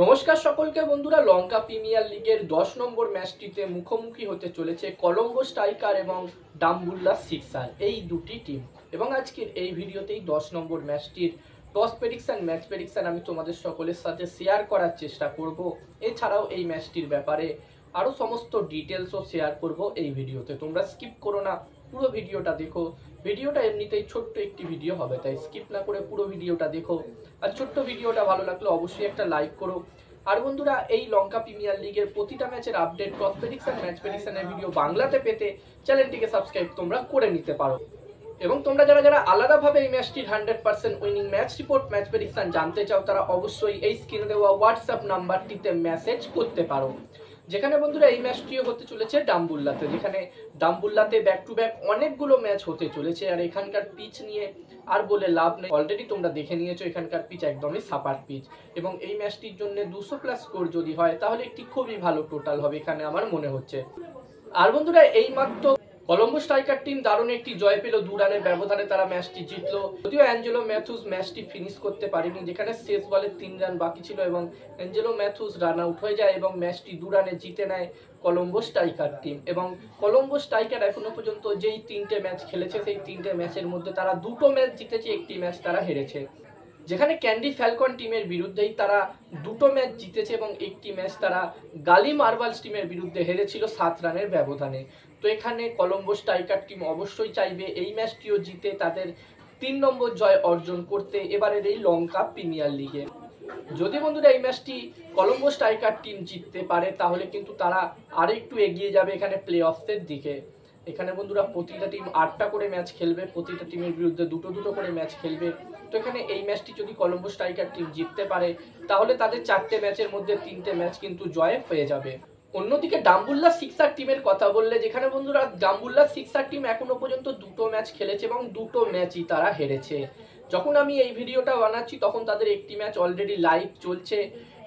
নমস্কার সকলকে বন্ধুরা, লঙ্কা প্রিমিয়ার লিগের 10 নম্বর ম্যাচটিতে মুখোমুখি হতে চলেছে কলম্বো স্ট্রাইকার এবং ডাম্বুল্লা সিক্সার, এই দুটি টিম। এবং আজকের এই ভিডিওতেই 10 নম্বর ম্যাচটির টস প্রেডিকশন, ম্যাচ প্রেডিকশন আমি তোমাদের সকলের সাথে শেয়ার করার চেষ্টা করব। এছাড়াও এই ম্যাচটির ব্যাপারে আরও সমস্ত ডিটেলসও শেয়ার করব এই ভিডিওতে। তোমরা স্কিপ করো না, পুরো ভিডিওটা দেখো। ভিডিওটা এমনিতেই ছোট্ট একটি ভিডিও হবে, তাই স্কিপ না করে পুরো ভিডিওটা দেখো। আর ছোট্ট ভিডিওটা ভালো লাগলে অবশ্যই একটা লাইক করো। আর বন্ধুরা, এই লঙ্কা প্রিমিয়ার লিগের প্রতিটা ম্যাচের আপডেট, টস প্রেডিকশন, ম্যাচ প্রেডিকশনের ভিডিও বাংলাতে পেতে চ্যানেলটিকে সাবস্ক্রাইব তোমরা করে নিতে পারো। এবং তোমরা যারা আলাদাভাবে এই ম্যাচটির 100% winning match report, match prediction জানতে চাও, তারা অবশ্যই এই স্ক্রিনে দেওয়া হোয়াটসঅ্যাপ নাম্বারটিতে মেসেজ করতে পারো। যেখানে বন্ধুরা এই ম্যাচটিও হতে চলেছে ডাম্বুল্লাতে, যেখানে ডাম্বুল্লাতে ব্যাক টু ব্যাক অনেকগুলো ম্যাচ হতে চলেছে। আর এখানকার পিচ নিয়ে আর বলে লাভ নেই, অলরেডি তোমরা দেখে নিয়েছো এখানকার পিচ একদমই সাপার পিচ। এবং এই ম্যাচটির জন্য 200+ স্কোর যদি হয় তাহলে একটি খুবই ভালো টোটাল হবে এখানে আমার মনে হচ্ছে। আর বন্ধুরা, এই মাত্র কলম্বো স্ট্রাইকার টিম দারুণ একটি জয় পেল, 2 রানের ব্যবধানে তারা ম্যাচটি জিতলো। যদিও অ্যাঞ্জেলো ম্যাথুস ম্যাচটি ফিনিশ করতে পারেনি, যেখানে শেষ বলে 3 রান বাকি ছিল এবং অ্যাঞ্জেলো ম্যাথুস রান আউট হয়ে যায় এবং ম্যাচটি 2 রানে জিতে নেয় কলম্বো স্ট্রাইকার টিম। এবং কলম্বো স্ট্রাইকার এখনো পর্যন্ত যেই 3টে ম্যাচ খেলেছে, সেই 3টে ম্যাচের মধ্যে তারা 2টো ম্যাচ জিতেছে, একটি ম্যাচ তারা হেরেছে। যেখানে ক্যান্ডি ফ্যালকন টিমের বিরুদ্ধেই তারা 2টো ম্যাচ জিতেছে এবং একটি ম্যাচ তারা গালি মার্বালস টিমের বিরুদ্ধে হেরেছিল 7 রানের ব্যবধানে। তো এখানে কলম্বো স্ট্রাইকার টিম অবশ্যই চাইবে এই ম্যাচটিও জিতে তাদের 3 নম্বর জয় অর্জন করতে এবারের এই লঙ্কা প্রিমিয়ার লিগে। যদি বন্ধুরা এই ম্যাচটি কলম্বো স্ট্রাইকার টিম জিততে পারে তাহলে কিন্তু তারা আরেকটু এগিয়ে যাবে এখানে প্লে অফসের দিকে। এখানে বন্ধুরা প্রতিটা টিম 8টা করে ম্যাচ খেলবে, প্রতিটা টিমের বিরুদ্ধে 2টো করে ম্যাচ খেলবে। তো এখানে এই ম্যাচটি যদি কলম্বো স্ট্রাইকার টিম জিততে পারে তাহলে তাদের 4টে ম্যাচের মধ্যে 3টে ম্যাচ কিন্তু জয় হয়ে যাবে। অন্যদিকে ডাম্বুল্লা সিক্সার টিমের কথা বললে, যেখানে বন্ধুরা ডাম্বুল্লা সিক্সার টিম এখনো পর্যন্ত 2টো ম্যাচ খেলেছে এবং 2টো ম্যাচই তারা হেরেছে। যখন আমি এই ভিডিওটা বানাচ্ছি তখন তাদের একটি ম্যাচ অলরেডি লাইভ চলছে।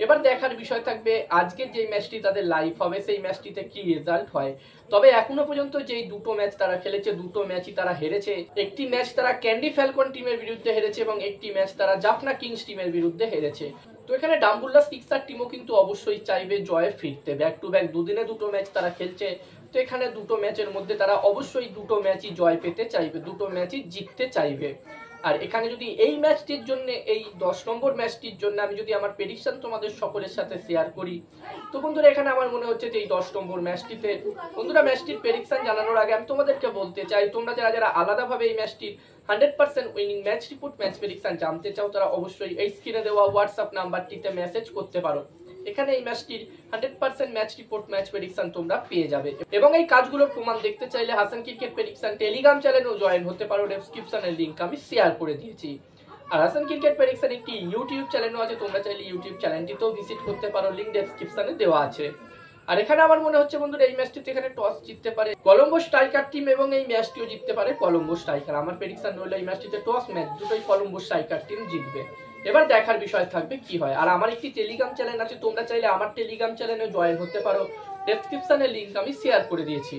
এবার দেখার বিষয় থাকবে আজকের যে ম্যাচটি তাদের লাইভ হবে সেই ম্যাচটিতে কি রেজাল্ট হয়। তবে এখনো পর্যন্ত যেই 2টো ম্যাচ তারা খেলেছে 2টো ম্যাচই তারা হেরেছে। একটি ম্যাচ তারা ক্যান্ডি ফ্যালকন টিমের বিরুদ্ধে হেরেছে এবং একটি ম্যাচ তারা জাফনা কিংস টিমের বিরুদ্ধে হেরেছে। তো এখানে ডাম্বুল্লা সিক্সার টিমও কিন্তু অবশ্যই চাইবে জয়ে ফিরতে, ব্যাক টু ব্যাক 2 দিনে 2টো ম্যাচ তারা খেলছে। তো এখানে 2টো ম্যাচের মধ্যে তারা অবশ্যই 2টো ম্যাচই জয় পেতে চাইবে, 2টো ম্যাচই জিততে চাইবে। আর এখানে যদি এই ম্যাচটির জন্য, এই 10 নম্বর ম্যাচটির জন্য আমি যদি আমার প্রেডিকশন তোমাদের সকলের সাথে শেয়ার করি, তো বন্ধুরা এখানে আমার মনে হচ্ছে যে এই 10 নম্বর ম্যাচটিতে বন্ধুরা ম্যাচটির প্রেডিকশন জানানোর আগে আমি তোমাদেরকে বলতে চাই, তোমরা যারা আলাদাভাবে এই ম্যাচটির 100% winning match report, match prediction জানতে চাও, তারা অবশ্যই এই স্ক্রিনে দেওয়া হোয়াটসঅ্যাপ নাম্বারটিতে মেসেজ করতে পারো। এখানে এই ম্যাচটির 100% ম্যাচ রিপোর্ট, ম্যাচ প্রেডিকশন তোমরা পেয়ে যাবে। এবং এই কাজগুলোর প্রমাণ দেখতে চাইলে হাসান ক্রিকেট প্রেডিকশন টেলিগ্রাম চ্যানেলেও জয়েন হতে পারো, ডেসক্রিপশনের লিংক আমি শেয়ার করে দিয়েছি। আর হাসান ক্রিকেট প্রেডিকশন একটি ইউটিউব চ্যানেলও আছে, তোমরা চাইলে ইউটিউব চ্যানেলটিতেও ভিজিট করতে পারো, লিংক ডেসক্রিপশনে দেওয়া আছে। আর এখানে আমার মনে হচ্ছে বন্ধুরা এই ম্যাচটিতে এখানে টস জিততে পারে কলম্বো স্ট্রাইকার টিম এবং এই ম্যাচটিও জিততে পারে কলম্বো স্ট্রাইকার। আমার প্রেডিকশন রইল এই ম্যাচটিতে টস ম্যাচ দুটোই কলম্বো স্ট্রাইকার টিম জিতবে। এবার দেখার বিষয় থাকবে কি হয়। আর আমার একটি টেলিগ্রাম চ্যানেল আছে, তোমরা চাইলে আমার টেলিগ্রাম চ্যানেলে জয়েন হতে পারো, ডেসক্রিপশনে লিংক আমি শেয়ার করে দিয়েছি।